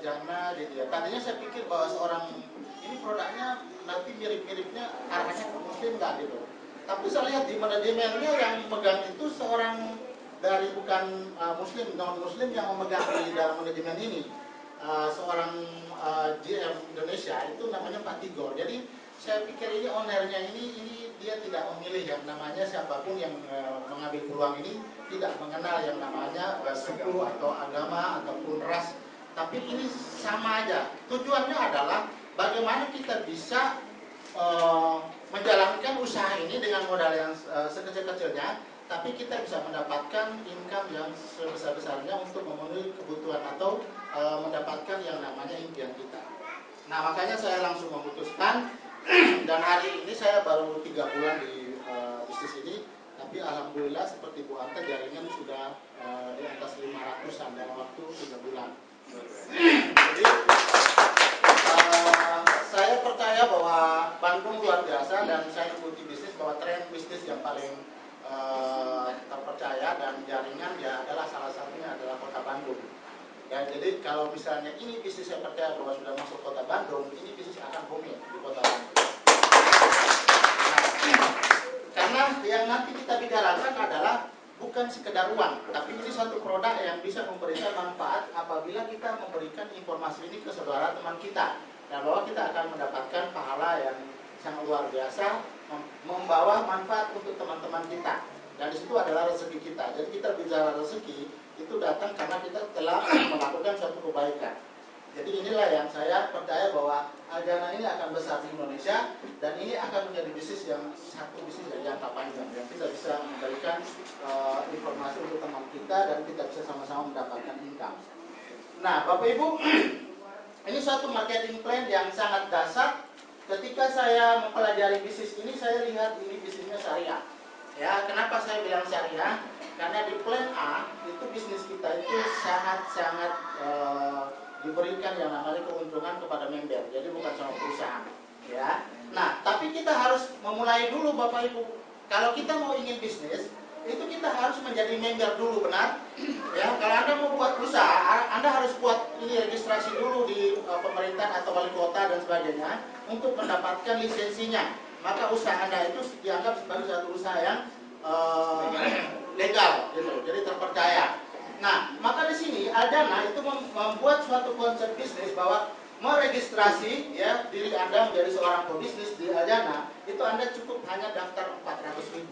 Jana gitu ya. Tadinya saya pikir bahwa seorang ini produknya nanti mirip-miripnya arahnya ke muslim nggak gitu. Tapi saya lihat di manajemennya yang megang itu seorang dari bukan muslim, non muslim yang memegang di dalam manajemen ini. Seorang GM Indonesia itu namanya Pak Tigor. Jadi saya pikir ini ownernya ini dia tidak memilih yang namanya siapapun yang mengambil peluang ini, tidak mengenal yang namanya suku atau agama ataupun ras. Tapi ini sama aja. Tujuannya adalah bagaimana kita bisa menjalankan usaha ini dengan modal yang sekecil-kecilnya, tapi kita bisa mendapatkan income yang sebesar-besarnya untuk memenuhi kebutuhan atau mendapatkan yang namanya impian kita. Nah, makanya saya langsung memutuskan dan hari ini saya baru 3 bulan di bisnis ini, tapi alhamdulillah seperti Bu Anta jaringan sudah di atas 500-an dalam waktu 3 bulan. Jadi saya percaya bahwa Bandung luar biasa dan saya ikuti bisnis bahwa tren bisnis yang paling terpercaya dan jaringan ya adalah salah satunya adalah Kota Bandung. Ya, jadi kalau misalnya ini bisnis saya percaya bahwa sudah masuk Kota Bandung, ini bisnis akan booming di Kota Bandung. Nah, karena yang nanti kita bicarakan adalah bukan sekedar uang, tapi ini satu produk yang bisa memberikan manfaat apabila kita memberikan informasi ini ke saudara teman kita, dan bahwa kita akan mendapatkan pahala yang sangat luar biasa, membawa manfaat untuk teman-teman kita. Dan di situ adalah rezeki kita. Jadi kita bicara rezeki itu datang karena kita telah melakukan suatu kebaikan. Jadi inilah yang saya percaya bahwa Aljana ini akan besar di Indonesia dan ini akan menjadi bisnis yang satu bisnis yang jangka panjang yang kita bisa memberikan informasi untuk teman kita dan kita bisa sama-sama mendapatkan income. Nah, Bapak Ibu, ini suatu marketing plan yang sangat dasar. Ketika saya mempelajari bisnis ini, saya lihat ini bisnisnya syariah. Ya, kenapa saya bilang syariah? Karena di plan A itu bisnis kita itu sangat-sangat diberikan yang namanya keuntungan kepada member. Jadi bukan sama perusahaan. Ya. Nah, tapi kita harus memulai dulu Bapak Ibu. Kalau kita mau ingin bisnis, itu kita harus menjadi member dulu, benar? Ya, kalau Anda mau buat usaha, Anda harus buat ini registrasi dulu di pemerintah atau wali kota dan sebagainya untuk mendapatkan lisensinya. Maka usaha Anda itu dianggap sebagai satu usaha yang legal, gitu, jadi terpercaya. Nah, maka di sini Aljana itu membuat suatu konsep bisnis bahwa meregistrasi ya diri Anda menjadi seorang pebisnis di Aljana, itu Anda cukup hanya daftar 400.000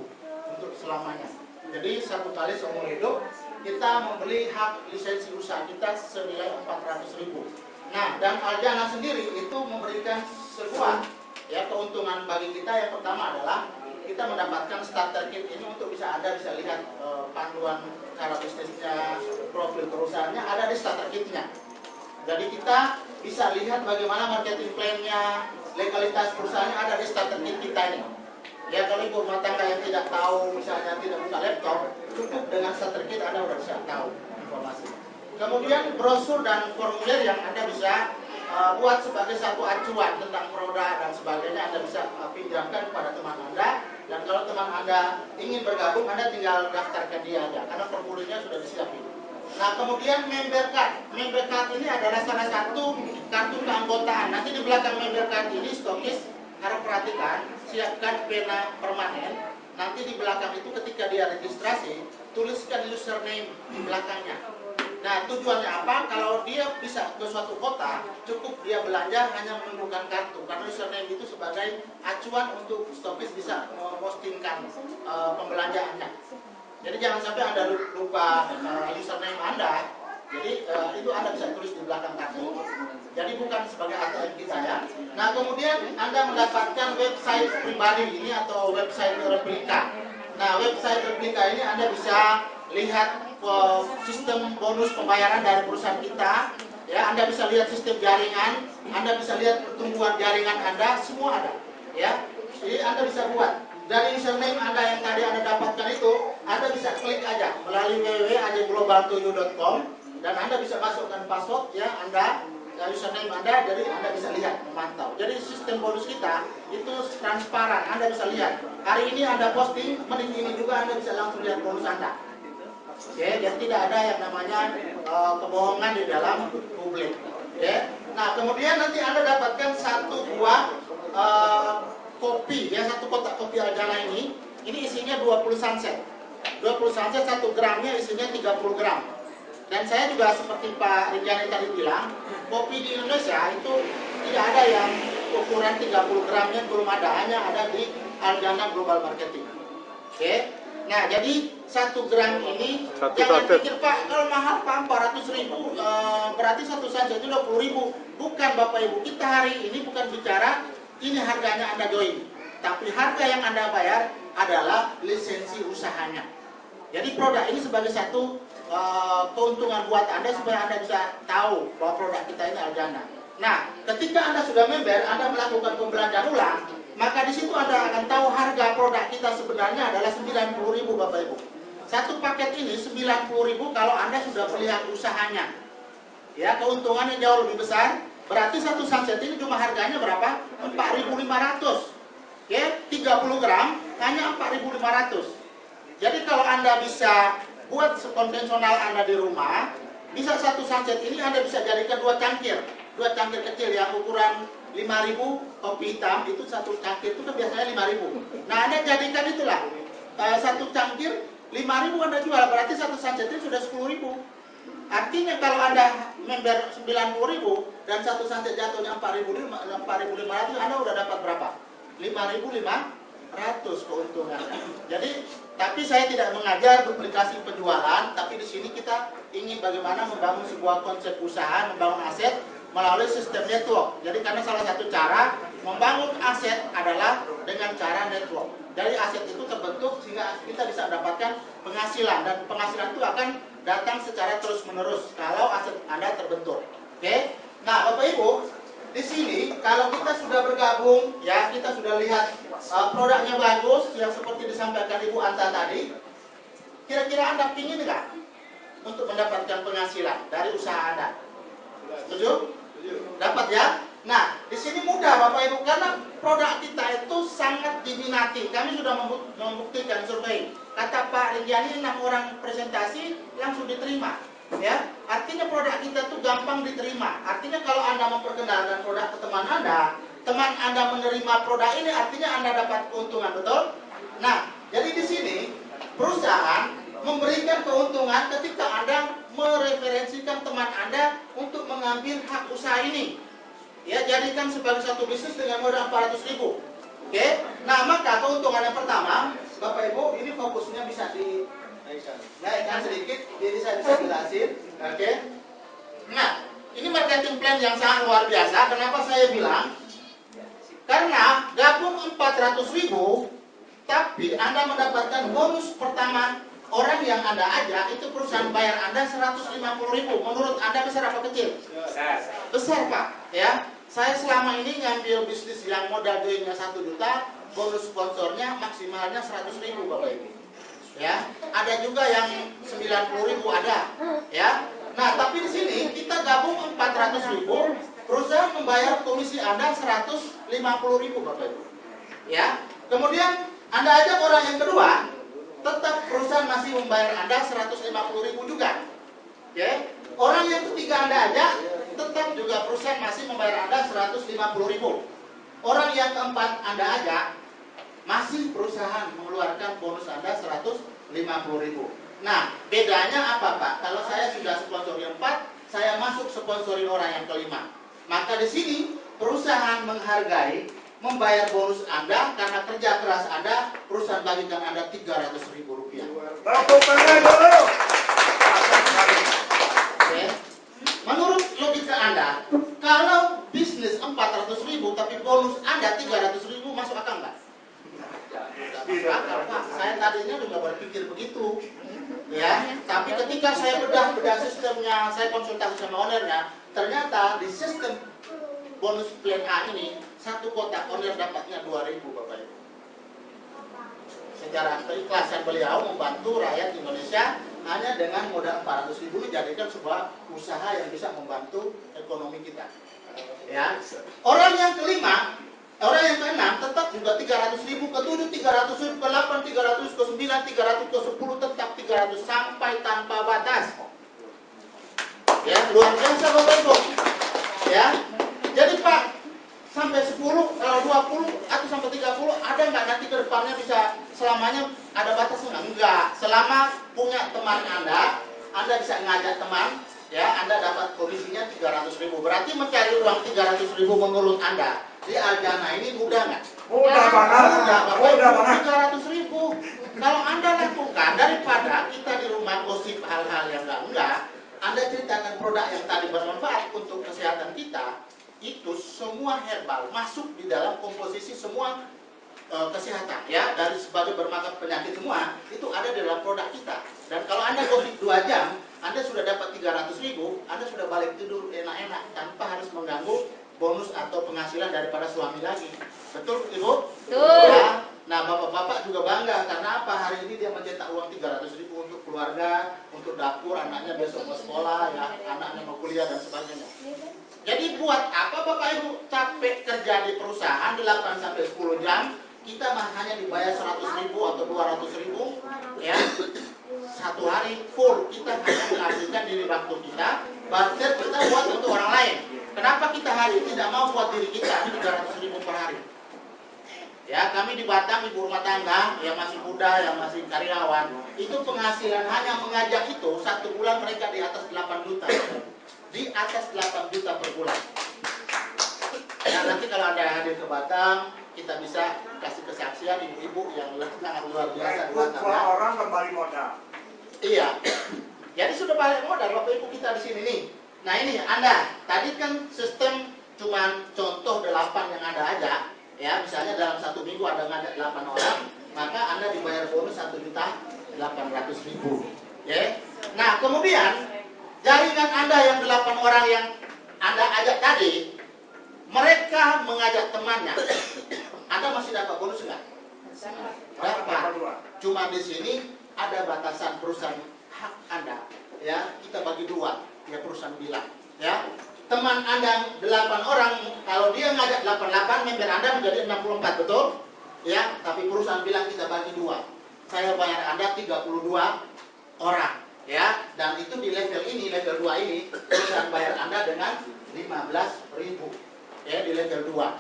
untuk selamanya. Jadi satu kali seumur hidup kita membeli hak lisensi usaha kita senilai 400.000. Nah, dan Aljana sendiri itu memberikan sebuah ya keuntungan bagi kita. Yang pertama adalah kita mendapatkan starter kit ini untuk Anda bisa lihat panduan cara bisnisnya, profil perusahaannya ada di starter kitnya. Jadi kita bisa lihat bagaimana marketing plan-nya, legalitas perusahaannya ada di starter kit kita ini. Ya, kalau ibu rumah tangga yang tidak tahu, misalnya tidak buka laptop, cukup dengan starter kit Anda sudah bisa tahu informasi. Kemudian brosur dan formulir yang Anda bisa buat sebagai satu acuan tentang produk dan sebagainya, Anda bisa pinjamkan kepada teman Anda. Dan kalau teman Anda ingin bergabung, Anda tinggal daftarkan dia aja, karena formulirnya sudah disiapin. Nah, kemudian member card. Member card ini adalah salah satu kartu keanggotaan. Nanti di belakang member card ini stokis harap perhatikan, siapkan pena permanen. Nanti di belakang itu ketika dia registrasi, tuliskan username di belakangnya. Nah, tujuannya apa? Kalau dia bisa ke suatu kota, cukup dia belanja hanya menunjukkan kartu. Karena username itu sebagai acuan untuk stokis bisa mempostingkan pembelanjaannya. Jadi jangan sampai Anda lupa username Anda. Jadi itu Anda bisa tulis di belakang kartu. Jadi bukan sebagai ATM kita ya. Nah, kemudian Anda mendapatkan website pribadi ini atau website replika. Nah, website replika ini Anda bisa lihat sistem bonus pembayaran dari perusahaan kita. Ya, Anda bisa lihat sistem jaringan, Anda bisa lihat pertumbuhan jaringan Anda, semua ada. Ya, jadi Anda bisa buat. Dari username Anda yang tadi Anda dapatkan itu, Anda bisa klik aja melalui www.ajglobaltoyou.com dan Anda bisa masukkan password ya Anda, username Anda, jadi Anda bisa lihat, memantau. Jadi sistem bonus kita itu transparan, Anda bisa lihat. Hari ini Anda posting, menit ini juga Anda bisa langsung lihat bonus Anda. Oke, jadi tidak ada yang namanya kebohongan di dalam publik. Nah, kemudian nanti Anda dapatkan satu buah kopi, ya, satu kotak kopi Aljana ini isinya 20 sunset. 20 sunset, 1 gramnya isinya 30 gram. Dan saya juga seperti Pak Rinjani tadi bilang, kopi di Indonesia itu tidak ada yang ukuran 30 gramnya, belum ada, hanya ada di Aljana Global Marketing. Oke. Nah, jadi 1 gram ini jangan pikir Pak, kalau mahal Pak 400.000, berarti satu saja itu 20.000. Bukan Bapak Ibu, kita hari ini bukan bicara ini harganya Anda join, tapi harga yang Anda bayar adalah lisensi usahanya. Jadi produk ini sebagai satu keuntungan buat Anda supaya Anda bisa tahu bahwa produk kita ini Aljana. Nah, ketika Anda sudah member, Anda melakukan pembelanjaan ulang, maka di situ Anda akan tahu harga produk kita sebenarnya adalah 90.000 Bapak Ibu. Satu paket ini 90.000 kalau Anda sudah melihat usahanya. Ya, keuntungannya jauh lebih besar. Berarti satu sunset ini cuma harganya berapa? 4.500. Ya, 30 gram hanya 4.500. Jadi kalau Anda bisa buat sekonvensional Anda di rumah, bisa satu sunset ini Anda bisa jadikan 2 cangkir. 2 cangkir kecil yang ukuran 5.000 kopi hitam, itu satu cangkir itu kan biasanya 5.000. Nah, Anda jadikan itulah satu cangkir 5.000 Anda jual, berarti satu sunset itu sudah 10.000. Artinya kalau Anda member 90.000 dan satu sunset jatuhnya 4.500, Anda udah dapat berapa? 5.500 keuntungannya. Jadi, tapi saya tidak mengajar duplikasi penjualan, tapi di sini kita ingin bagaimana membangun sebuah konsep usaha, membangun aset melalui sistem network. Jadi karena salah satu cara membangun aset adalah dengan cara network. Dari aset itu terbentuk sehingga kita bisa mendapatkan penghasilan, dan penghasilan itu akan datang secara terus-menerus kalau aset Anda terbentuk. Oke? Nah, Bapak Ibu, di sini kalau kita sudah bergabung, ya, kita sudah lihat produknya bagus yang seperti disampaikan Ibu Anta tadi. Kira-kira Anda pingin nggak untuk mendapatkan penghasilan dari usaha Anda? Setuju? Dapat ya? Nah, di sini mudah Bapak Ibu, karena produk kita itu sangat diminati. Kami sudah membuktikan survei. Kata Pak Rinjani, 6 orang presentasi langsung diterima. Ya, artinya produk kita itu gampang diterima. Artinya kalau Anda memperkenalkan produk ke teman Anda menerima produk ini, artinya Anda dapat keuntungan, betul? Nah, jadi di sini perusahaan memberikan keuntungan ketika Anda mereferensikan teman Anda untuk mengambil hak usaha ini. Ya, jadikan sebagai satu bisnis dengan modal 400.000. Oke? Nah, maka keuntungan yang pertama, Bapak Ibu, ini fokusnya bisa naikkan sedikit, jadi saya bisa jelasin. Oke? Nah, ini marketing plan yang sangat luar biasa. Kenapa saya bilang? Karena gabung 400.000, tapi Anda mendapatkan bonus pertama. Orang yang Anda ajak itu perusahaan bayar Anda 150.000. Menurut Anda besar apa kecil? Besar, Pak. Ya, saya selama ini ngambil bisnis yang modal joinnya 1 juta, bonus sponsornya maksimalnya 100.000 Bapak Ibu. Ya, ada juga yang 90.000 ada. Ya, nah tapi di sini kita gabung 400.000, perusahaan membayar komisi Anda 150.000 Bapak Ibu. Ya, kemudian Anda ajak orang yang kedua, tetap perusahaan masih membayar Anda 150.000 juga. Oke? Orang yang ketiga Anda ajak, tetap juga perusahaan masih membayar Anda 150.000. Orang yang keempat Anda ajak, masih perusahaan mengeluarkan bonus Anda 150.000. Nah, bedanya apa Pak? Kalau saya sudah sponsori 4, saya masuk sponsori orang yang kelima. Maka di sini perusahaan menghargai, membayar bonus Anda karena kerja keras Anda, perusahaan bagikan Anda 300.000 rupiah. Oke. Menurut logika Anda, kalau bisnis 400.000 tapi bonus Anda 300.000, masuk akal nggak? Masuk akal, Pak. Saya tadinya juga berpikir begitu. Ya, tapi ketika saya bedah sistemnya, saya konsultasi sama ownernya, ternyata di sistem bonus plan A ini, 1 kotak owner dapatnya 2.000 Bapak Ibu. Secara keikhlasan beliau membantu rakyat Indonesia hanya dengan modal 400.000 dijadikan sebuah usaha yang bisa membantu ekonomi kita. Ya, orang yang kelima, orang yang keenam tetap juga 300.000, ke-7 300.000, ke-8 300, ke-9 300, ke-10 tetap 300 sampai tanpa batas. Ya, luar biasa Bapak Ibu. Ya, sampai 10, kalau 20 atau sampai 30, ada nggak nanti ke depannya bisa selamanya ada batasnya? Enggak. Selama punya teman Anda bisa ngajak teman, ya, Anda dapat komisinya 300.000. Berarti mencari uang 300.000 menurut Anda di Aljana ini mudah nggak? Mudah banget. Mudah banget. 300.000. Kalau Anda lakukan, daripada kita di rumah gosip hal-hal yang enggak, Anda ceritakan produk yang tadi bermanfaat untuk kesehatan kita, itu semua herbal masuk di dalam komposisi semua kesehatan, ya, dari sebagai bermacam penyakit semua itu ada di dalam produk kita. Dan kalau Anda gosip 2 jam, Anda sudah dapat 300.000, Anda sudah balik tidur enak-enak tanpa harus mengganggu bonus atau penghasilan daripada suami lagi. Betul, Ibu? Betul. Ya. Nah, bapak-bapak juga bangga karena apa? Hari ini dia mencetak uang 300.000 untuk keluarga, untuk dapur, anaknya besok mau sekolah, ya, anaknya mau kuliah dan sebagainya. Jadi buat apa Bapak Ibu capek kerja di perusahaan 8 sampai 10 jam, kita hanya dibayar 100.000 atau 200.000, ya, satu hari full kita hanya menghabiskan diri waktu kita, barter kita buat untuk orang lain. Kenapa kita hari tidak mau buat diri kita 300.000 per hari? Ya, kami di Batam, ibu rumah tangga yang masih muda, yang masih karyawan, itu penghasilan hanya mengajak itu 1 bulan mereka di atas 8 juta. Di atas 8 juta per bulan. Nah, nanti kalau Anda hadir ke Batam, kita bisa kasih kesaksian ibu-ibu yang sangat luar biasa di Batam. Ya. Orang kembali modal. Iya. Jadi sudah balik modal Bapak Ibu kita di sini nih. Nah, ini Anda, tadi kan sistem cuman contoh 8 yang ada aja. Ya, misalnya dalam 1 minggu ada ngajak 8 orang, maka Anda dibayar bonus 1.800.000. Ya. Nah, kemudian jaringan Anda yang 8 orang yang Anda ajak tadi, mereka mengajak temannya. Anda masih dapat bonus nggak? Dapat. Cuma di sini ada batasan perusahaan hak Anda. Ya, kita bagi 2. Ya, perusahaan bilang. Ya, teman Anda 8 orang, kalau dia ngajak 88, member Anda menjadi 64, betul? Ya, tapi perusahaan bilang kita bagi 2. Saya bayar Anda 32 orang. Ya, dan itu di level ini, level 2 ini, perusahaan bayar Anda dengan 15.000. Ya, di level 2.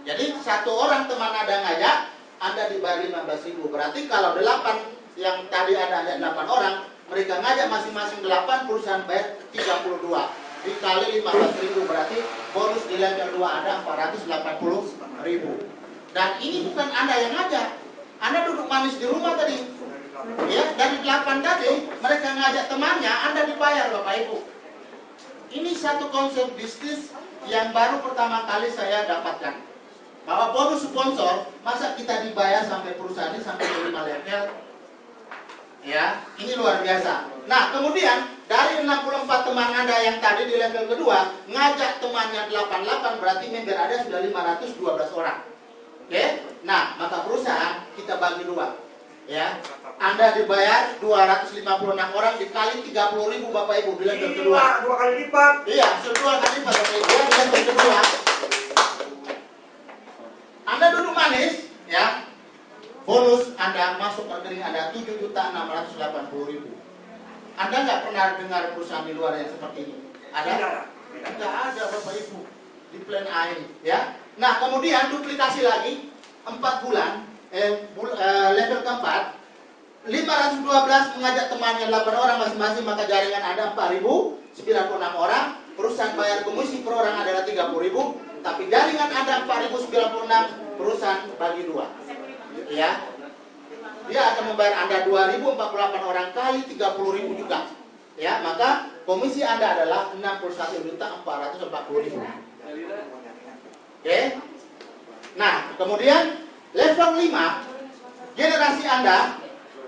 Jadi 1 orang teman Anda ngajak, Anda dibayar 15.000. Berarti kalau 8 yang tadi ada 8 orang, mereka ngajak masing-masing 8, perusahaan bayar 32. Dikali 15.000 berarti bonus di level 2 ada 480.000. Dan ini bukan Anda yang ngajak. Anda duduk manis di rumah tadi. Ya, dari 8 tadi mereka ngajak temannya, Anda dibayar Bapak Ibu. Ini satu konsep bisnis yang baru pertama kali saya dapatkan. Bahwa bonus sponsor, masa kita dibayar sampai perusahaan ini sampai 5 level. Ya, ini luar biasa. Nah, kemudian dari 64 teman Anda yang tadi di level kedua, ngajak temannya 88, berarti member ada sudah 512 orang. Oke? Nah, maka perusahaan kita bagi 2. Ya, Anda dibayar 256 orang dikali 30.000 Bapak Ibu di level kedua. 2 kali lipat. Iya, 2 kali lipat Bapak Ibu di level kedua. Anda duduk manis, ya. Bonus Anda masuk rekening Anda 7.680.000. Anda nggak pernah dengar perusahaan di luar yang seperti ini? Ada? Nggak ada Bapak Ibu di plan A ini, ya. Nah, kemudian duplikasi lagi 4 bulan. Level keempat 512 mengajak temannya 8 orang masing-masing, maka jaringan Anda 4.096 orang, perusahaan bayar komisi per orang adalah 30.000, tapi jaringan Anda 4.096, perusahaan bagi 2. Ya. Dia akan membayar Anda 2.048 orang kali 30.000 juga. Ya, maka komisi Anda adalah 61.440.000. Oke. Nah, kemudian level 5, generasi Anda,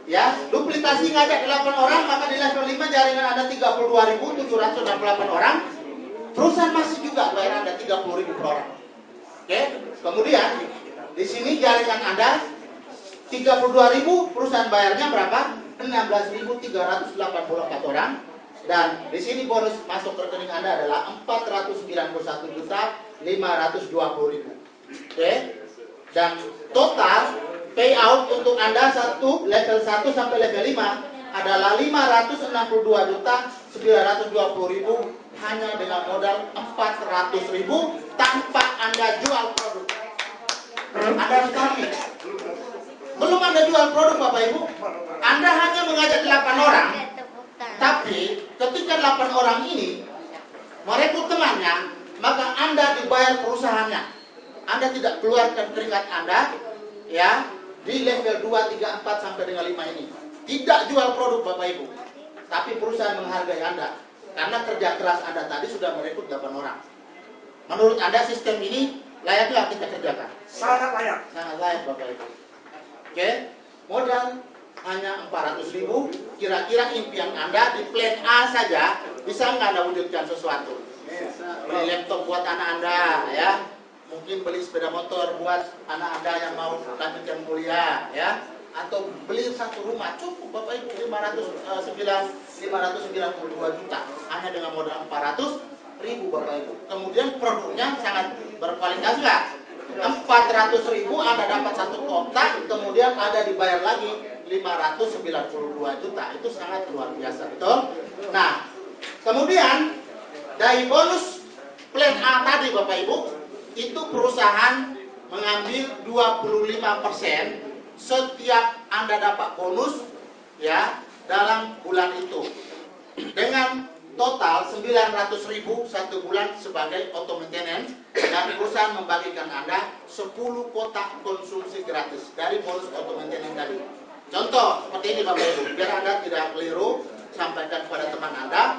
ya, duplikasi ngajak 8 orang, maka di level 5 jaringan Anda 32.768 orang, perusahaan masih juga bayar Anda 30.000 per orang. Oke, kemudian di sini jaringan Anda 32.000, perusahaan bayarnya berapa? 16.384 orang. Dan di sini bonus masuk rekening Anda adalah 491.520.000. Oke. Dan total payout untuk Anda level 1 sampai level 5 adalah 562.920.000 hanya dengan modal 400.000 tanpa Anda jual produk. Anda harus pahami. Belum Anda jual produk Bapak Ibu, Anda hanya mengajak 8 orang, tapi ketika 8 orang ini merekrut temannya, maka Anda dibayar perusahaannya. Anda tidak keluarkan keringat Anda, ya, di level 2, 3, 4 sampai dengan 5 ini. Tidak jual produk Bapak Ibu, tapi perusahaan menghargai Anda karena kerja keras Anda tadi sudah merekrut 8 orang. Menurut Anda sistem ini layak kita kerjakan? Sangat layak. Sangat layak Bapak Ibu. Oke, modal hanya 400.000. Kira-kira impian Anda di plan A saja bisa nggak Anda wujudkan sesuatu? Beli laptop buat anak Anda, ya. Mungkin beli sepeda motor buat anak Anda yang mau lanjutkan kuliah, ya. Atau beli satu rumah cukup Bapak Ibu 592 juta hanya dengan modal 400.000 Bapak Ibu. Kemudian produknya sangat berkualitas nggak? 400.000 Anda dapat satu kotak, kemudian Anda dibayar lagi 592 juta. Itu sangat luar biasa, betul? Nah, kemudian dari bonus plan A tadi Bapak Ibu, itu perusahaan mengambil 25% setiap Anda dapat bonus, ya, dalam bulan itu. Dengan total 900.000 satu bulan sebagai auto maintenance, dan perusahaan membagikan Anda 10 kotak konsumsi gratis dari bonus auto maintenance tadi. Contoh seperti ini Bapak Ibu, biar Anda tidak keliru, sampaikan kepada teman Anda.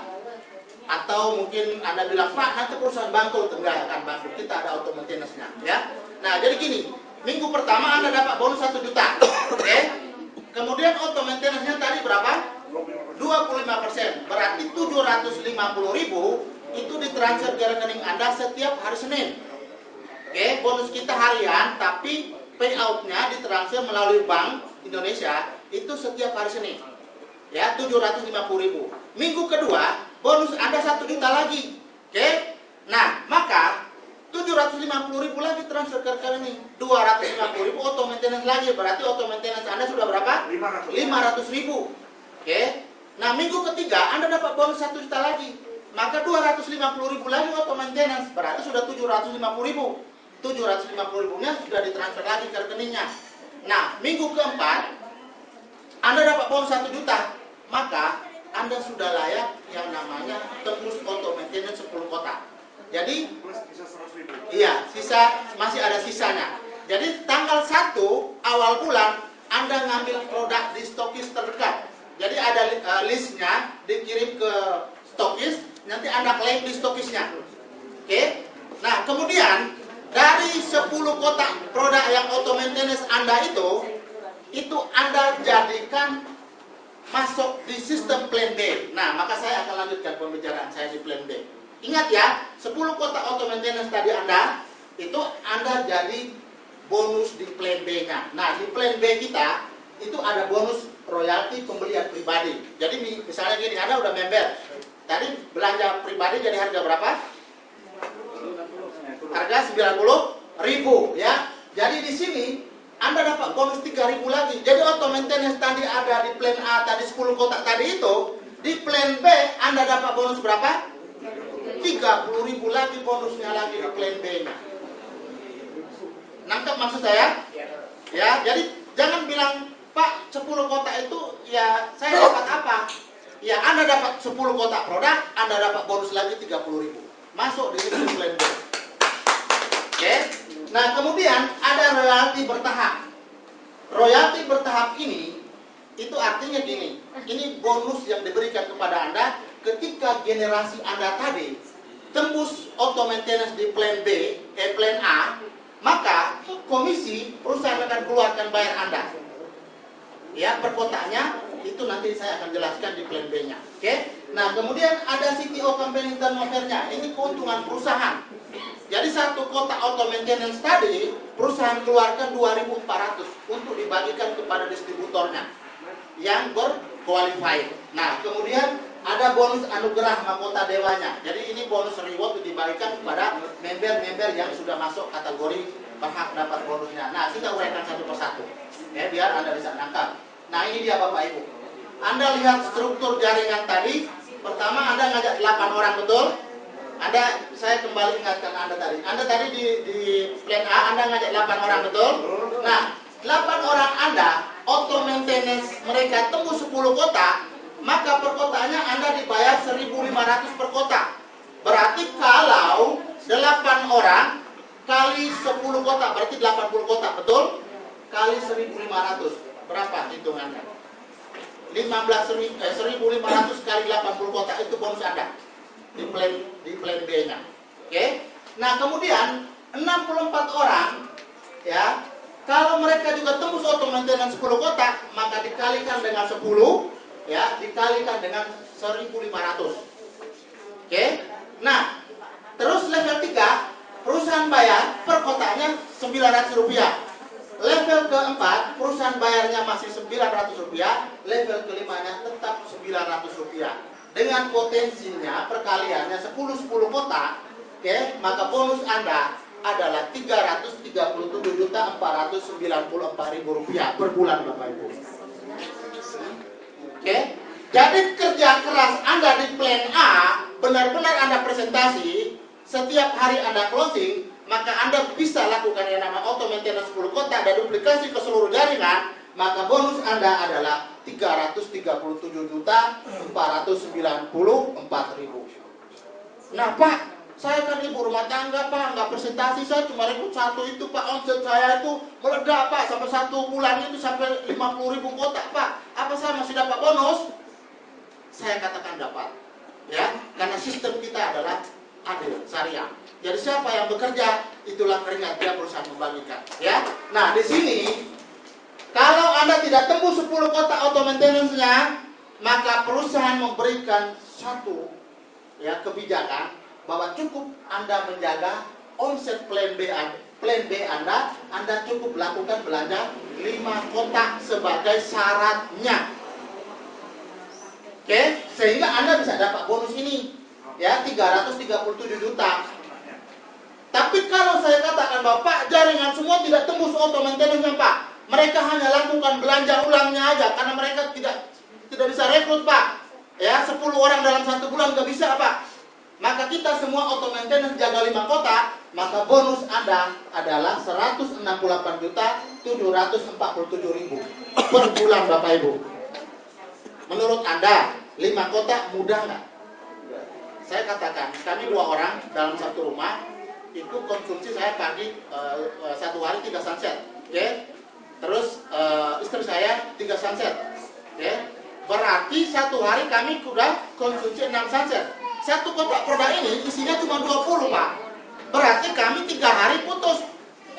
Atau mungkin Anda bilang, Pak, nanti perusahaan bangkrut. Enggak akan bangkrut, kita ada auto maintenance-nya, ya. Nah, jadi gini, minggu pertama Anda dapat bonus 1 juta, oke? Kemudian auto maintenance-nya tadi berapa? 25%, berarti 750.000 itu ditransfer ke rekening Anda setiap hari Senin. Oke, bonus kita harian, tapi payout-nya ditransfer melalui Bank Indonesia itu setiap hari Senin. Ya, 750.000. Minggu kedua, bonus Anda 1 juta lagi. Oke? Nah, maka 750.000 lagi transfer ke rekening. 250.000 auto maintenance lagi, berarti auto maintenance Anda sudah berapa? 500.000. Oke? Nah, minggu ketiga Anda dapat bonus 1 juta lagi. Maka 250.000 lagi auto maintenance, berarti sudah 750.000. 750.000-nya sudah ditransfer lagi ke rekeningnya. Nah, minggu keempat Anda dapat bonus 1 juta, maka Anda sudah layak yang namanya tembus auto maintenance 10 kotak. Jadi, iya, masih ada sisanya. Jadi tanggal 1 awal bulan Anda ngambil produk di stokis terdekat. Jadi ada listnya, dikirim ke stokis, nanti Anda klaim di stokisnya. Oke? Nah, kemudian dari 10 kotak produk yang auto maintenance Anda itu Anda jadikan masuk di sistem plan B. Nah, maka saya akan lanjutkan pembicaraan saya di plan B. Ingat ya, 10 kotak auto maintenance tadi Anda, itu Anda jadi bonus di plan B-nya. Nah, di plan B kita, itu ada bonus royalti pembelian pribadi. Jadi misalnya gini, Anda udah member. Tadi belanja pribadi jadi harga berapa? Harga 90.000, ya. Jadi di sini Anda dapat bonus 3.000 lagi. Jadi auto maintenance tadi ada di plan A tadi 10 kotak tadi itu, di plan B Anda dapat bonus berapa? 30.000 lagi bonusnya lagi di plan B-nya. Nangkep maksud saya? Ya, jadi jangan bilang, Pak, 10 kotak itu ya saya dapat apa? Ya, Anda dapat 10 kotak produk, Anda dapat bonus lagi 30.000. Masuk di sistem plan B. Oke? Nah, kemudian ada royalti bertahap. Royalti bertahap ini itu artinya gini. Ini bonus yang diberikan kepada Anda ketika generasi Anda tadi tembus auto maintenance di plan B, plan A, maka komisi perusahaan akan keluarkan bayar Anda. Ya, per kotaknya itu nanti saya akan jelaskan di plan B-nya. Oke? Nah, kemudian ada CTO campaign turnover-nya. Ini keuntungan perusahaan. Jadi satu kotak auto maintenance tadi perusahaan keluarkan 2.400 untuk dibagikan kepada distributornya yang berqualified. Nah, kemudian ada bonus anugerah mahkota dewanya. Jadi ini bonus reward dibagikan kepada member-member yang sudah masuk kategori berhak dapat bonusnya. Nah, kita uraikan satu persatu, ya, biar Anda bisa nangkap. Nah, ini dia Bapak Ibu. Anda lihat struktur jaringan tadi. Pertama Anda ngajak 8 orang, betul? Saya kembali ingatkan Anda tadi. Anda tadi di plan A, Anda ngajak 8 orang, betul? Nah, 8 orang Anda, auto maintenance mereka tembus 10 kota, maka per kotanya Anda dibayar 1.500 per kota. Berarti kalau 8 orang kali 10 kota, berarti 80 kota, betul? Kali 1.500, berapa hitungannya? 1.500 kali 80 kota, itu bonus Anda di plan B-nya. Oke? Nah, kemudian 64 orang, ya, kalau mereka juga tembus auto maintenance 10 kota, maka dikalikan dengan 10, ya, dikalikan dengan 1.500. Oke? Nah, terus level 3, perusahaan bayar per kotanya Rp900. Level keempat, perusahaan bayarnya masih Rp900, level kelimanya tetap Rp900. Dengan potensinya perkaliannya 10 kota, oke, maka bonus Anda adalah Rp337.494.000 per bulan, Bapak Ibu. Oke? Jadi kerja keras Anda di plan A, benar-benar Anda presentasi, setiap hari Anda closing, maka Anda bisa lakukan yang namanya auto maintenance 10 kota dan duplikasi ke seluruh jaringan, maka bonus Anda adalah Rp337.494.000. Nah, Pak, saya kan ibu rumah tangga, Pak, nggak presentasi, saya cuma rekrut satu itu, Pak. Omset saya itu meledak, Pak, sampai 1 bulan itu sampai 50.000 kotak, Pak. Apa saya masih dapat bonus? Saya katakan dapat, ya, karena sistem kita adalah adil, syariah. Jadi siapa yang bekerja, itulah keringat dia perusahaan membagikan, ya. Nah, di sini kalau Anda tidak tembus 10 kota auto maintenance-nya, maka perusahaan memberikan satu, ya, kebijakan bahwa cukup Anda menjaga omset plan B Anda cukup lakukan belanja 5 kotak sebagai syaratnya. Oke, sehingga Anda bisa dapat bonus ini, ya, 337 juta. Tapi kalau saya katakan bahwa Pak, jaringan semua tidak tembus auto maintenance-nya, Pak. Mereka hanya lakukan belanja ulangnya aja karena mereka tidak bisa rekrut, Pak. Ya, 10 orang dalam 1 bulan nggak bisa, Pak. Maka kita semua auto maintenance jaga 5 kota, maka bonus Anda adalah 168.747.000 per bulan, Bapak Ibu. Menurut Anda, 5 kota mudah nggak? Saya katakan, kami 2 orang dalam 1 rumah, itu konsumsi saya pagi 1 hari 3 sunset, oke? Terus istri saya 3 sunset, oke? Berarti 1 hari kami sudah konsumsi 6 sunset. 1 kotak produk ini isinya cuma 20, Pak. Berarti kami 3 hari putus.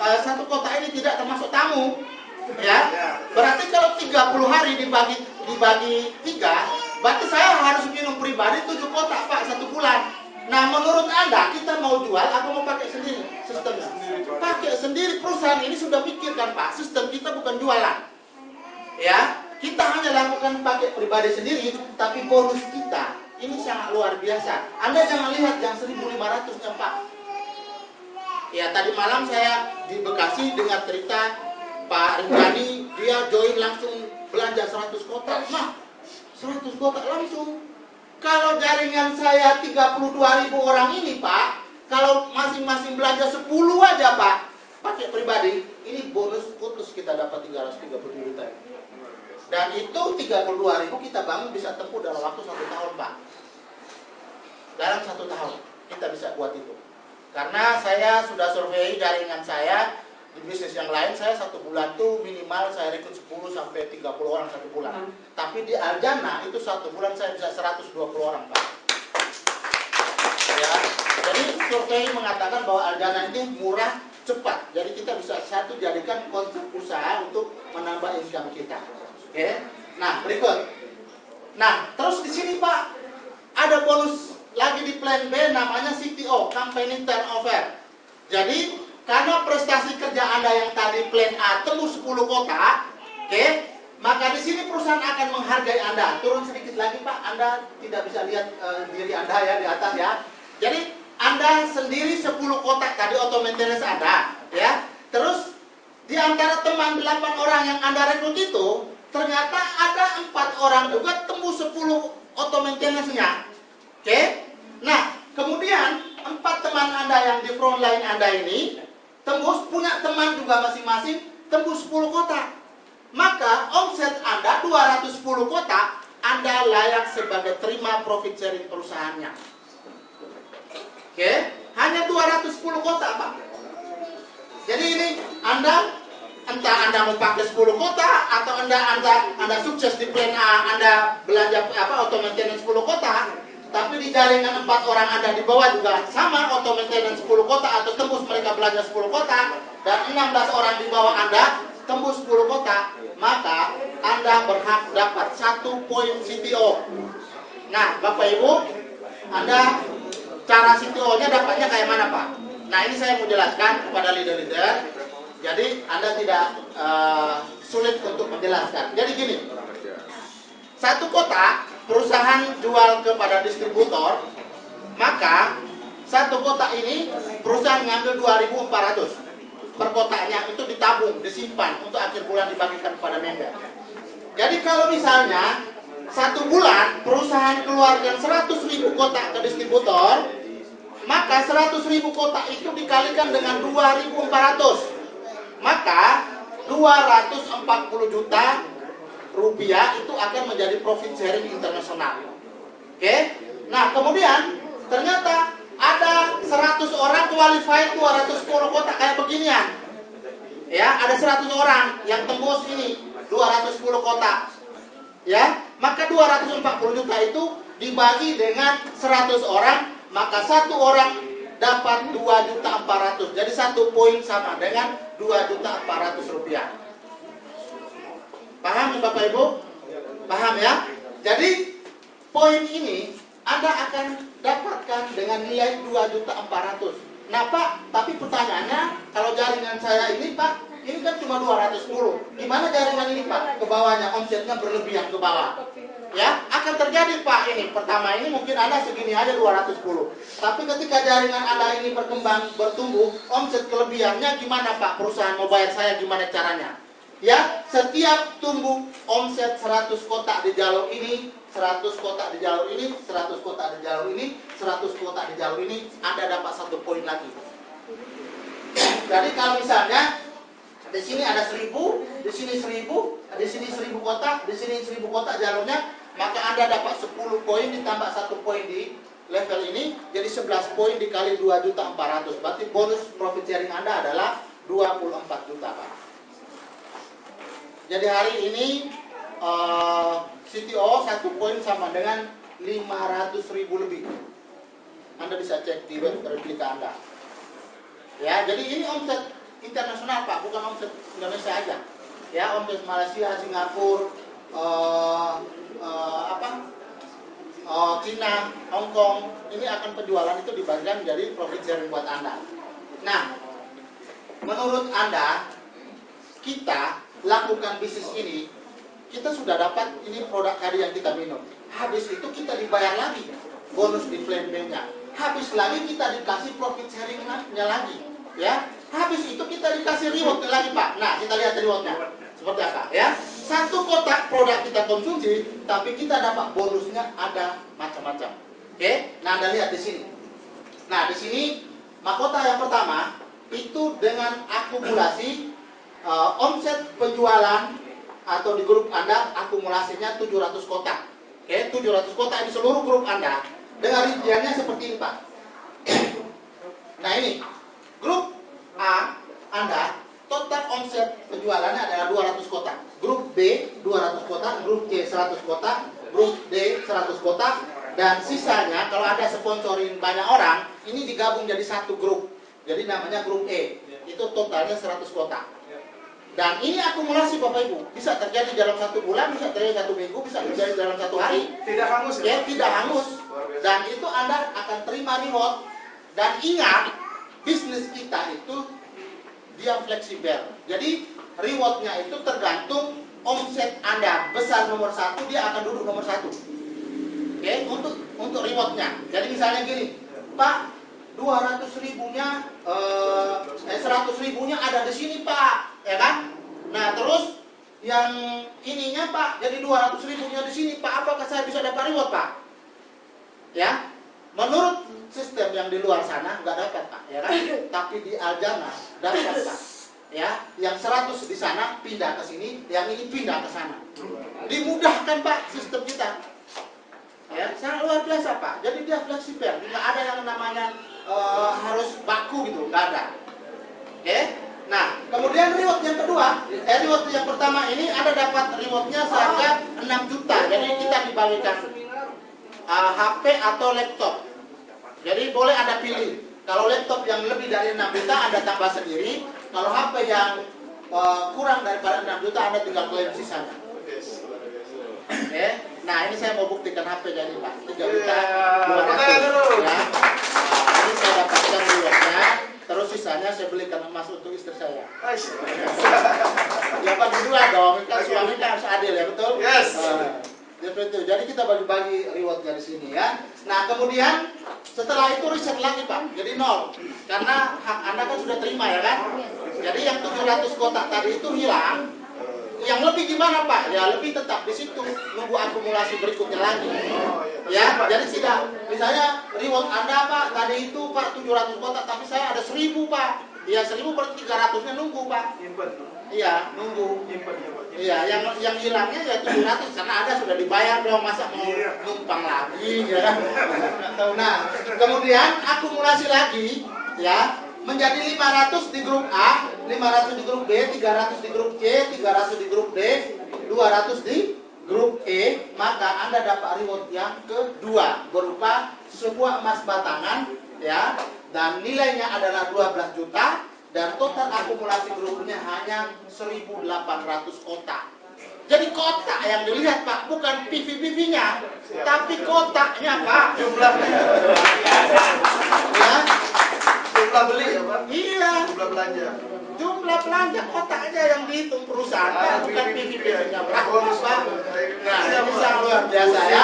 1 kotak ini tidak termasuk tamu, ya. Berarti kalau 30 hari dibagi 3, berarti saya harus minum pribadi 7 kotak, Pak, 1 bulan. Nah, menurut Anda, kita mau jual atau mau pakai sendiri sistemnya? Pakai sendiri. Perusahaan ini sudah pikirkan, Pak, sistem kita bukan jualan, ya. Kita hanya lakukan pakai pribadi sendiri, tapi bonus kita ini sangat luar biasa. Anda jangan lihat yang 1.500-nya, Pak. Ya, tadi malam saya di Bekasi dengar cerita Pak Rinjani, dia join langsung belanja 100 kotak. Nah, 100 kotak langsung. Kalau jaringan saya 32.000 orang ini, Pak, kalau masing-masing belanja 10 aja, Pak, pakai pribadi, ini bonus putus kita dapat 337 juta. Dan itu 32.000 kita bangun bisa tempuh dalam waktu 1 tahun, Pak. Dalam 1 tahun kita bisa buat itu. Karena saya sudah survei jaringan saya di bisnis yang lain, saya 1 bulan tuh minimal saya rekrut 10 sampai 30 orang 1 bulan. Tapi di Aljana itu 1 bulan saya bisa 120 orang, Pak. Ya, jadi survei mengatakan bahwa Aljana ini murah, cepat. Jadi kita bisa jadikan konsep usaha untuk menambah income kita. Oke. Nah, berikut. Nah, terus di sini, Pak, ada bonus lagi di plan B namanya CTO, Company Turnover. Jadi karena prestasi kerja Anda yang tadi plan A tembus 10 kota, oke, maka di sini perusahaan akan menghargai Anda. Turun sedikit lagi, Pak. Anda tidak bisa lihat diri Anda ya di atas, ya. Jadi Anda sendiri 10 kotak tadi auto maintenance Anda, ya. Terus di antara teman 8 orang yang Anda rekrut itu, ternyata ada 4 orang juga tembus 10 auto maintenance-nya. Oke. Nah, kemudian 4 teman Anda yang di front line Anda ini tembus, punya teman juga masing-masing tembus 10 kotak. Maka omset Anda 210 kotak, Anda layak sebagai terima profit sharing perusahaannya. Oke, hanya 210 kotak, Pak. Jadi ini Anda, entah Anda mau pakai 10 kotak atau Anda sukses di plan A, Anda belanja auto maintenance 10 kotak, tapi di jaringan 4 orang Anda di bawah juga sama auto maintenance 10 kotak atau tembus mereka belanja 10 kotak, dan 16 orang di bawah Anda tembus 10 kotak, maka Anda berhak dapat 1 poin CTO. Nah, Bapak Ibu, Anda cara CTO-nya dapatnya kayak mana, Pak? Nah, ini saya mau jelaskan kepada leader-leader. Jadi Anda tidak sulit untuk menjelaskan. Jadi gini, 1 kotak perusahaan jual kepada distributor, maka 1 kotak ini perusahaan ngambil 2.400 per kotaknya, itu ditabung, disimpan untuk akhir bulan dibagikan kepada member. Jadi kalau misalnya 1 bulan perusahaan keluarkan 100.000 kotak ke distributor, maka 100.000 kotak itu dikalikan dengan 2.400, maka 240 juta rupiah itu akan menjadi profit sharing internasional. Oke? Nah, kemudian ternyata ada 100 orang qualified 210 kotak kayak beginian. Ya, ada 100 orang yang tembus ini 210 kotak. Ya, maka 240 juta itu dibagi dengan 100 orang, maka 1 orang dapat 2.400.000. Jadi 1 poin sama dengan 2.400.000 rupiah. Paham Bapak Ibu? Paham ya? Jadi poin ini Anda akan dapatkan dengan nilai 2.400.000. Nah Pak, tapi pertanyaannya, kalau jaringan saya ini Pak, ini kan cuma 210. Gimana jaringan ini Pak? Ke bawahnya omsetnya berlebihan ke bawah. Ya, akan terjadi Pak ini. Pertama ini mungkin Anda segini aja 210. Tapi ketika jaringan Anda ini berkembang, bertumbuh, omset kelebihannya gimana Pak? Perusahaan mau bayar saya gimana caranya? Ya, setiap tumbuh omset 100 kotak di jalur ini, 100 kotak di jalur ini, 100 kotak di jalur ini, 100 kotak di jalur ini, Anda dapat 1 poin lagi. Jadi kalau misalnya di sini ada 1.000, di sini 1.000, di sini 1.000 kotak, di sini 1.000 kotak jalurnya, maka Anda dapat 10 poin ditambah 1 poin di level ini, jadi 11 poin dikali 2.400.000. Berarti bonus profit sharing Anda adalah 24 juta, Pak. Jadi hari ini CTO 1 poin sama dengan 500.000 lebih. Anda bisa cek di web replika Anda. Ya, jadi ini omset internasional Pak, bukan omset Indonesia aja. Ya, omset Malaysia, Singapura, Cina, Hong Kong, ini akan penjualan itu dibagikan menjadi profit sharing buat Anda. Nah, menurut Anda, kita lakukan bisnis ini, kita sudah dapat ini produk tadi yang kita minum. Habis itu kita dibayar lagi bonus di plan B-nya. Habis lagi kita dikasih profit sharing-nya lagi. Ya, habis itu kita dikasih reward lagi Pak. Nah, kita lihat reward-nya seperti apa ya. 1 kotak produk kita konsumsi, tapi kita dapat bonusnya ada macam-macam. Oke, nah Anda lihat di sini. Nah, di sini mahkota yang pertama itu dengan akumulasi omset penjualan atau di grup Anda akumulasinya 700 kotak. Oke, 700 kotak di seluruh grup Anda. Dengan rinciannya seperti ini, Pak. Nah, ini grup A Anda total omset penjualannya adalah 200 kotak. Grup B 200 kotak, grup C 100 kotak, grup D 100 kotak, dan sisanya kalau ada sponsorin banyak orang, ini digabung jadi 1 grup. Jadi namanya grup E. Itu totalnya 100 kotak. Dan ini akumulasi Bapak Ibu, bisa terjadi dalam 1 bulan, bisa terjadi 1 minggu, bisa terjadi dalam 1 hari. Tidak hangus ya? Tidak hangus. Dan itu Anda akan terima reward. Dan ingat, bisnis kita itu dia fleksibel. Jadi rewardnya itu tergantung omset Anda besar nomor 1, dia akan duduk nomor 1. Oke, untuk rewardnya. Jadi misalnya gini, Pak, 200.000-nya, 100.000-nya ada di sini Pak, ya kan? Nah terus yang ininya Pak, jadi 200.000-nya di sini Pak, apakah saya bisa dapat reward Pak? Ya, Menurut sistem yang di luar sana nggak dapat Pak, ya kan? Tapi di Aljana dapat Pak. Ya, yang 100 di sana pindah ke sini, yang ini pindah ke sana. Dimudahkan Pak sistem kita. Ya, sangat luar biasa Pak. Jadi dia fleksibel, tidak ada yang namanya harus baku gitu, nggak ada. Oke? Nah, kemudian reward yang kedua, reward yang pertama ini ada dapat rewardnya seharga 6 juta. Jadi kita dibagikan HP atau laptop. Jadi boleh Anda pilih. Kalau laptop yang lebih dari 6 juta Anda tambah sendiri. Kalau HP yang kurang daripada 6 juta Anda tinggal klaim sisanya. Oke. Nah, ini saya mau buktikan HP jadi Pak. 3 juta 200 ya. Nah, ini saya dapatkan rewardnya. Terus sisanya saya belikan emas untuk istri saya. Ya Pak, berdua dong. Kan suami kan harus adil ya, betul? Yes. Itu. Jadi kita bagi-bagi rewardnya di sini ya. Nah, kemudian setelah itu riset lagi Pak. Jadi 0. Karena hak Anda kan sudah terima ya kan? Jadi yang 700 kotak tadi itu hilang. Yang lebih gimana Pak? Ya lebih tetap di situ, nunggu akumulasi berikutnya lagi. Ya, jadi tidak. Misalnya reward Anda Pak tadi itu Pak 700 kotak, tapi saya ada 1000 Pak. Ya 1000 berarti 300-nya nunggu Pak. Iya, nunggu. Iya, yang hilangnya ya 700 karena Anda sudah dibayar dong, masa mau numpang lagi ya kan? Nah, kemudian akumulasi lagi ya. Menjadi 500 di grup A, 500 di grup B, 300 di grup C, 300 di grup D, 200 di grup E, maka Anda dapat reward yang kedua berupa sebuah emas batangan ya, dan nilainya adalah 12 juta dan total akumulasi grupnya hanya 1.800 kotak. Jadi kotak yang dilihat Pak, bukan PV-PV-nya, tapi kotaknya Pak. Jumlahnya. Ya. Jumlah beli ya Pak? Iya. Jumlah belanja. Jumlah belanja kotak aja yang dihitung perusahaan, Pak, bukan PV-PV-nya Pak. Nah, ini sangat luar biasa ya.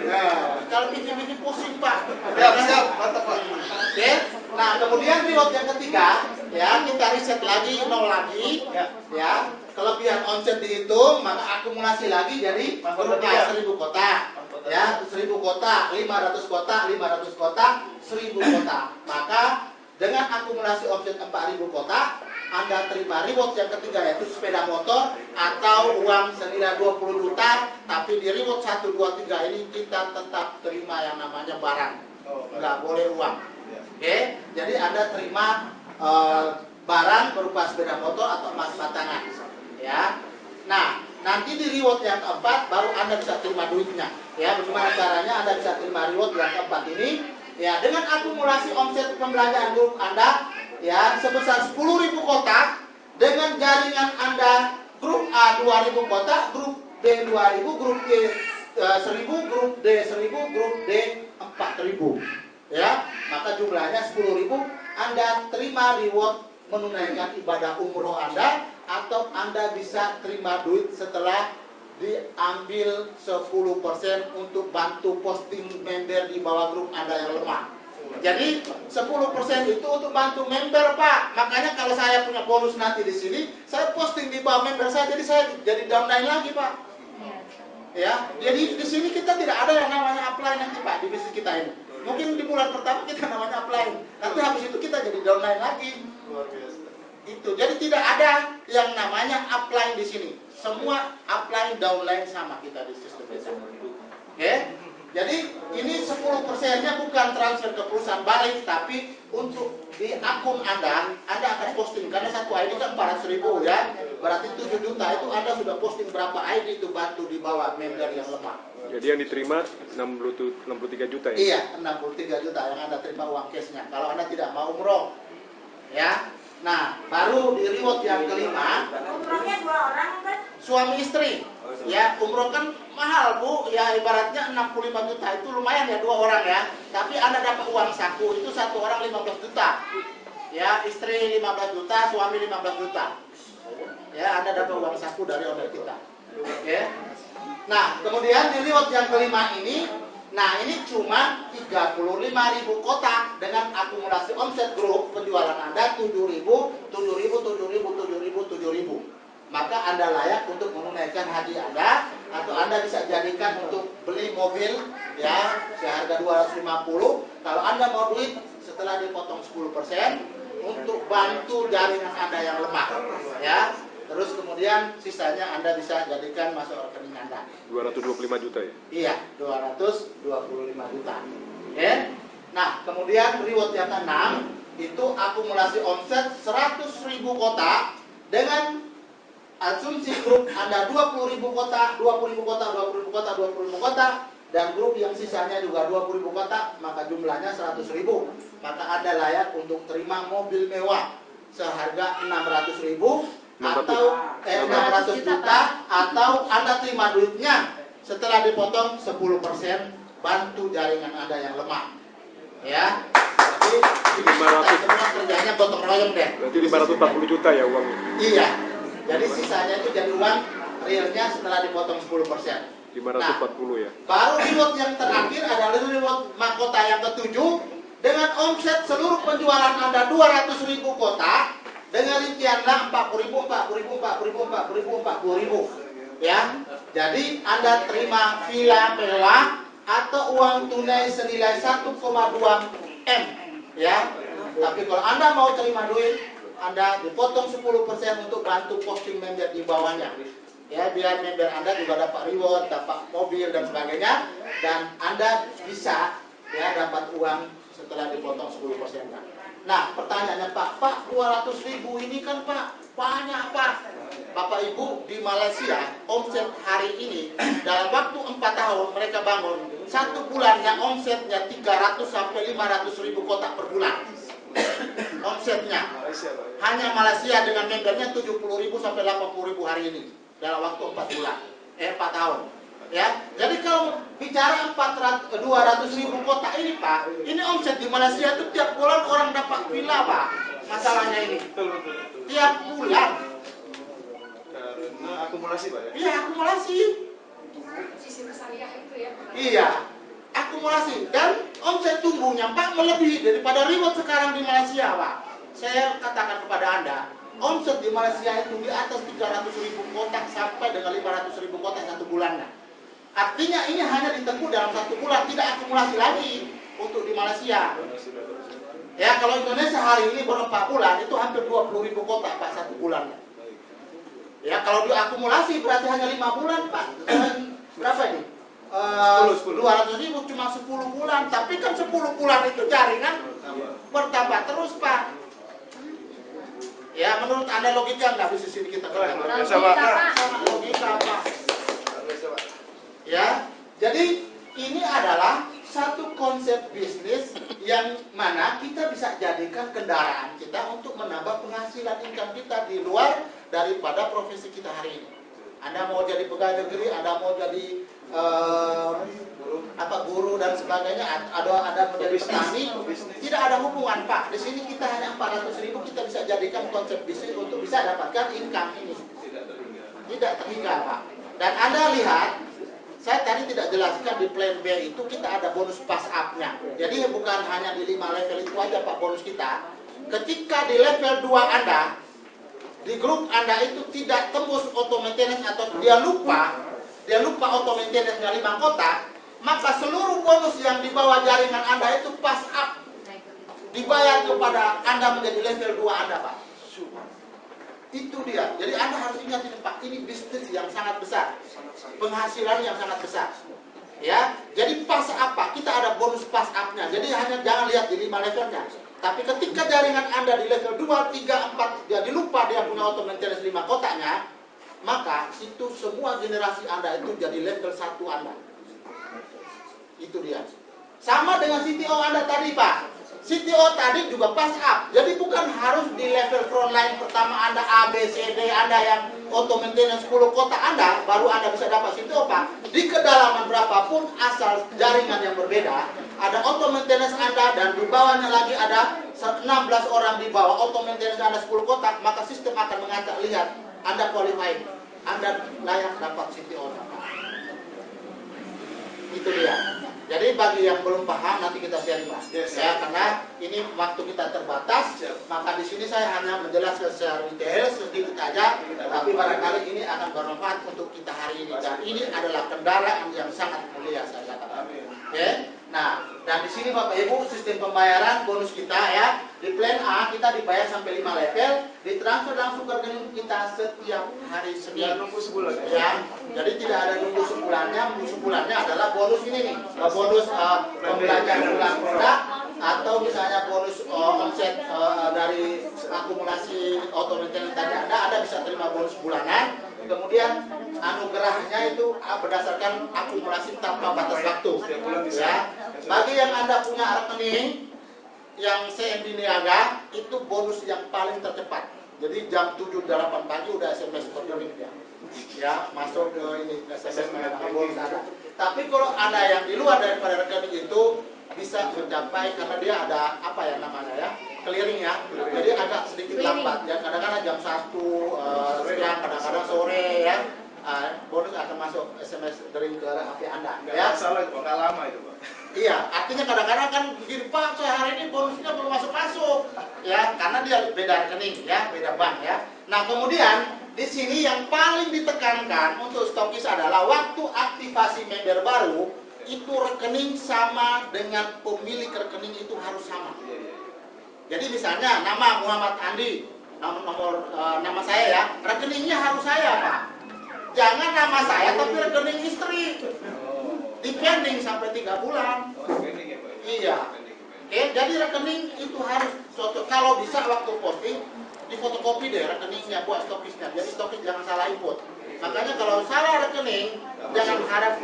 Nah, kalau PV-PV pusing Pak. Siap, mantap Pak. Oke. Nah, kemudian reward yang ketiga, ya kita riset lagi 0 lagi, ya. Kelebihan omset dihitung, maka akumulasi lagi jadi berupa 1000 kotak. Ya, 1000 kotak, 500 kotak, 500 kotak, 1000 kotak. Maka dengan akumulasi omset 4000 kotak, Anda terima reward yang ketiga yaitu sepeda motor atau uang senilai 20 juta, tapi di reward 1, 2, 3 ini kita tetap terima yang namanya barang. Nggak boleh uang. Oke, jadi Anda terima barang berupa sepeda motor atau emas batangan. Ya. Nah, nanti di reward yang keempat baru Anda bisa terima duitnya. Ya, bagaimana caranya Anda bisa terima reward yang keempat ini? Ya, dengan akumulasi omset pembelanjaan grup Anda ya sebesar 10.000 kotak, dengan jaringan Anda grup A 2.000 kotak, grup B 2.000, grup C 1.000, grup D 1.000, grup D 4.000. Ya, maka jumlahnya 10.000, Anda terima reward menunaikan ibadah umroh Anda, atau Anda bisa terima duit setelah diambil 10% untuk bantu posting member di bawah grup Anda yang lemah. Jadi 10% itu untuk bantu member Pak. Makanya kalau saya punya bonus nanti di sini, saya posting di bawah member saya, jadi saya jadi downline lagi Pak. Ya, jadi di sini kita tidak ada yang namanya upline nanti Pak di bisnis kita ini. Mungkin di bulan pertama kita namanya upline, tapi habis itu kita jadi downline lagi. Luar biasa. Itu. Jadi tidak ada yang namanya upline di sini. Semua upline downline sama kita di sistem kita. Oke? Jadi ini 10%-nya bukan transfer ke perusahaan balik, tapi untuk di akun Anda akan posting karena satu ID kan 400.000 ya. Berarti 7 juta itu Anda sudah posting berapa ID itu bantu di bawah member yang lemah. Jadi yang diterima 63 juta ya? Iya, 63 juta yang Anda terima uang cashnya. Kalau Anda tidak mau umroh. Ya. Nah, baru di reward yang kelima. Umrohnya 2 orang kan? Suami istri. Ya, umroh kan mahal Bu. Ya ibaratnya 65 juta itu lumayan ya 2 orang ya. Tapi Anda dapat uang saku itu 1 orang 15 juta. Ya, istri 15 juta, suami 15 juta. Ya, Anda dapat uang saku dari owner kita. Oke. Nah, kemudian di reward yang kelima ini, nah ini cuma 35.000 kotak dengan akumulasi omset grup penjualan Anda 7.000, 7.000, 7.000, 7.000, 7.000. maka Anda layak untuk menunaikan haji Anda, atau Anda bisa jadikan untuk beli mobil ya seharga 250. Kalau Anda mau duit setelah dipotong 10% untuk bantu jaringan Anda yang lemah ya. Terus kemudian sisanya Anda bisa jadikan masuk rekening Anda. 225 juta ya? Iya, 225 juta. Oke. Nah, kemudian reward yang keenam itu akumulasi omset 100.000 kotak dengan asumsi grup Anda 20.000 kotak, 20.000 kotak, 20.000 kotak, 20.000 kotak, dan grup yang sisanya juga 20.000 kotak, maka jumlahnya 100.000. Maka Anda layak untuk terima mobil mewah seharga 600.000 atau 600 juta, atau Anda terima duitnya setelah dipotong 10% bantu jaringan Anda yang lemah. Ya. Jadi kita semua kerjanya gotong royong deh. Berarti 540 juta ya uangnya? Iya. Jadi sisanya itu jadi uang realnya setelah dipotong 10%. 540 ya. Baru reward yang terakhir adalah reward mahkota yang ketujuh dengan omset seluruh penjualan Anda 200.000 kotak dengan rincianlah 40.000, 40.000, 40.000, 40.000, 40.000. Ya. Jadi Anda terima villa mewah atau uang tunai senilai 1,2 M ya. Tapi kalau Anda mau terima duit, Anda dipotong 10% untuk bantu posting member di bawahnya. Ya, biar member Anda juga dapat reward, dapat mobil dan sebagainya, dan Anda bisa ya dapat uang setelah dipotong 10%. Nah, pertanyaannya Pak, 200.000 ini kan Pak banyak Pak. Bapak Ibu di Malaysia omset hari ini dalam waktu 4 tahun mereka bangun satu bulannya omsetnya 300 sampai 500.000 kotak per bulan. Omsetnya hanya Malaysia dengan membernya 70.000 sampai 80.000 hari ini dalam waktu 4 bulan 4 tahun ya. Jadi kalau bicara 200.000 kotak ini Pak, ini omset di Malaysia itu tiap bulan orang dapat villa Pak. Masalahnya ini tiap bulan karena akumulasi Pak ya? iya akumulasi. Iya akumulasi dan omset tumbuhnya Pak melebihi daripada reward sekarang di Malaysia Pak. Saya katakan kepada Anda, omset di Malaysia itu di atas 300.000 kotak sampai dengan 500.000 kotak satu bulannya. Artinya ini hanya ditempuh dalam satu bulan, tidak akumulasi lagi untuk di Malaysia. Ya, kalau Indonesia hari ini baru 4 bulan itu hampir 20.000 kotak Pak satu bulannya. Ya, kalau diakumulasi berarti hanya 5 bulan Pak. Berapa ini? 200.000 cuma 10 bulan, tapi kan 10 bulan itu jaringan bertambah terus Pak. Ya, menurut Anda logika nggak bisnis ini kita kerjakan? Logika Pak. Ya, jadi ini adalah satu konsep bisnis yang mana kita bisa jadikan kendaraan kita untuk menambah penghasilan income kita di luar daripada profesi kita hari ini. Anda mau jadi pegawai negeri, Anda mau jadi guru dan sebagainya, ada menjadi petani, tidak ada hubungan Pak. Di sini kita hanya 400.000 kita bisa jadikan konsep bisnis untuk bisa dapatkan income ini. Tidak terhingga Pak. Dan Anda lihat, saya tadi tidak jelaskan di plan B itu kita ada bonus pass up-nya. Jadi bukan hanya di 5 level itu aja Pak bonus kita. Ketika di level 2 Anda, di grup Anda itu tidak tembus auto maintenance atau dia lupa auto maintenance-nya 5 kotak, maka seluruh bonus yang di bawah jaringan Anda itu pass up dibayar kepada Anda menjadi level 2 Anda Pak. Itu dia. Jadi Anda harus ingat ini Pak, ini bisnis yang sangat besar, penghasilan yang sangat besar. Ya, jadi pas apa? Kita ada bonus pas up-nya. Jadi hanya jangan lihat di 5 levelnya. Tapi ketika jaringan Anda di level 2, 3, 4, dia dilupa dia punya auto maintenance 5 kotaknya, maka itu semua generasi Anda itu jadi level 1 Anda. Itu dia. Sama dengan CTO Anda tadi Pak. CTO tadi juga pass up. Jadi bukan harus di level frontline pertama Anda A, B, C, D, Anda yang auto maintenance 10 kotak Anda, baru Anda bisa dapat CTO Pak. Di kedalaman berapapun asal jaringan yang berbeda, ada auto maintenance Anda dan di bawahnya lagi ada 16 orang di bawah auto maintenance Anda 10 kotak, maka sistem akan mengatakan, lihat, Anda qualified, Anda layak dapat CTO. Itu dia. Jadi bagi yang belum paham nanti kita sharing Mas. Yes, Ya, karena ini waktu kita terbatas, maka di sini saya hanya menjelaskan secara detail sedikit aja, tapi barangkali ini akan bermanfaat untuk kita hari ini. Dan ini adalah kendaraan yang sangat mulia saya katakan. Oke. Nah, dan di sini Bapak Ibu sistem pembayaran bonus kita ya, di plan A kita dibayar sampai 5 level, ditransfer langsung ke rekening kita setiap hari Senin. Nunggu sebulan Ya, jadi tidak ada nunggu sebulannya adalah bonus ini nih, bonus pembelanjaan bulan produk atau misalnya bonus omset dari akumulasi otomatis yang tadi Anda bisa terima bonus bulanan. Kemudian anugerahnya itu berdasarkan akumulasi tanpa batas waktu. Ya, bagi yang Anda punya rekening yang CMB Niaga itu bonus yang paling tercepat. Jadi jam 7-8 pagi udah SMS rekening dia. Ya, masuk ke ini SMS bonus ada. Tapi kalau ada yang di luar daripada rekening itu bisa mencapai karena dia ada apa ya namanya ya, clearing ya. Jadi agak sedikit lambat ya. Kadang-kadang jam 1 siang, kadang-kadang sore ya. Bonus akan masuk SMS dari ke HP Anda. Ya, salah itu, nggak lama itu Pak. Iya, artinya kadang-kadang kan begini Pak, saya hari ini bonusnya belum masuk, ya, karena dia beda rekening, ya, beda bank, ya. Nah, kemudian di sini yang paling ditekankan untuk stokis adalah waktu aktivasi member baru itu rekening sama dengan pemilik rekening itu harus sama. Jadi misalnya nama Muhammad Andi, nama saya ya, rekeningnya harus saya Pak. Jangan nama saya tapi rekening istri. Dipending sampai 3 bulan. Iya. Oke, jadi rekening itu harus kalau bisa waktu posting difotokopi deh rekeningnya buat stokisnya. Jadi stokis jangan salah input. Makanya kalau salah rekening jangan harap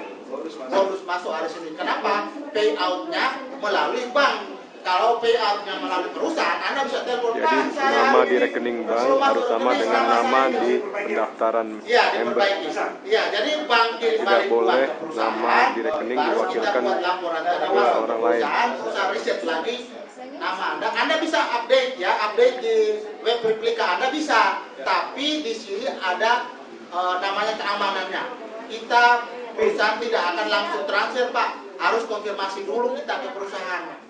bonus masuk hari Senin. Kenapa? Payoutnya melalui bank. Kalau payoutnya melalui perusahaan, Anda bisa telepon bank Jadi saya. nama di rekening bank harus sama dengan nama di pendaftaran Iya, member. diperbaiki. Iya, jadi bank kirim Tidak balik uang boleh ke perusahaan, nama di rekening baru diwakilkan kita buat laporan terhadap oleh orang lain. perusahaan riset lagi nama Anda. Anda bisa update ya, update di web replika Anda bisa. Tapi di sini ada namanya keamanannya. Kita perusahaan tidak akan langsung transfer Pak, harus konfirmasi dulu kita ke perusahaan.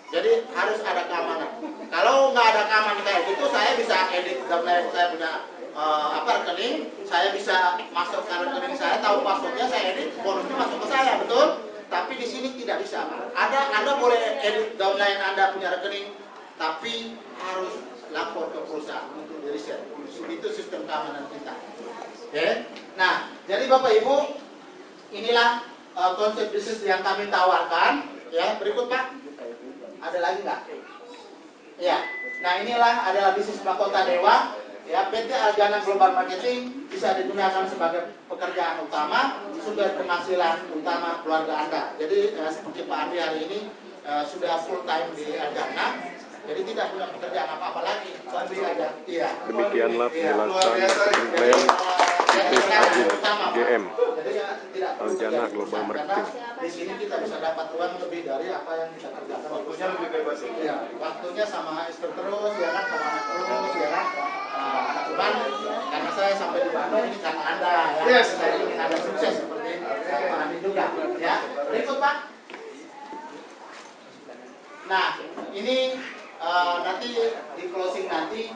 Jadi harus ada keamanan. Kalau nggak ada keamanan kayak gitu, saya bisa edit gambar saya punya rekening, saya bisa masuk ke rekening saya, tahu passwordnya, saya edit, bonusnya masuk ke saya, betul? Tapi di sini tidak bisa. Anda boleh edit downline Anda punya rekening, tapi harus lapor ke perusahaan untuk di riset. Itu sistem keamanan kita. Oke. Nah, jadi Bapak Ibu, inilah konsep bisnis yang kami tawarkan. Ya, berikut Pak. Ada lagi nggak? Ya. Nah, inilah adalah bisnis mahkota dewa. Ya, PT Aljana Global Marketing bisa digunakan sebagai pekerjaan utama, sumber penghasilan utama keluarga Anda. Jadi seperti Pak Andi hari ini sudah full time di Aljana, jadi tidak punya pekerjaan apa-apa lagi. Hobi aja. Iya. Demikianlah penjelasan marketing plan bisnis GM Aljana Global Marketing. Di sini kita bisa dapat uang lebih dari apa yang kita kerjakan. Waktunya lebih bebas. Iya, waktunya sama istri terus, ya kan, sama anak terus, ya kan. Anak beban, karena saya sampai di Bandung ini karena Anda, ya. Yes. Saya ingin Anda sukses seperti Pak Andi juga, ya. Berikut Pak. Nah, ini nanti di closing nanti